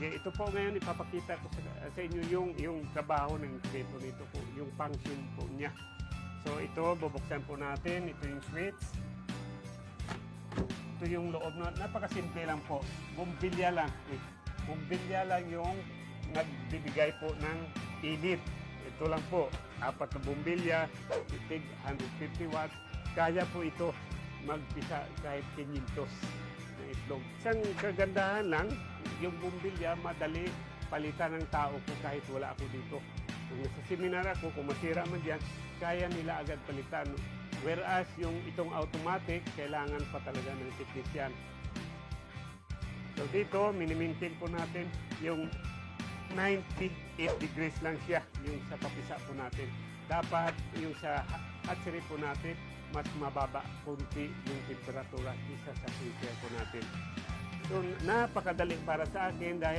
Okay, ito po ngayon ipapakita ko sa inyo yung trabaho ng incubator nito po, yung function po niya. So ito, bubuksan po natin, ito yung switch. Ito yung loob na, napakasimple lang po. Bumbilya lang. Bumbilya lang yung nagbibigay po ng init. Ito lang po, 4 na bumbilya, itig 150 watts. Kaya po ito magpisa kahit 500 na itlog. Isang kagandahan lang, yung bumbilya madali palitan ng tao ko kahit wala ako dito. Kung nasa seminar ako, kung masira man dyan, kaya nila agad palitan. Whereas yung itong automatic, kailangan pa talaga ng technician. So dito, minimaintain po natin yung 98 degrees lang siya, yung sa papisa po natin. Dapat yung sa hatchery po natin, mas mababa kunti yung temperatura kisa sa freezer po natin. So napakadali para sa akin dahil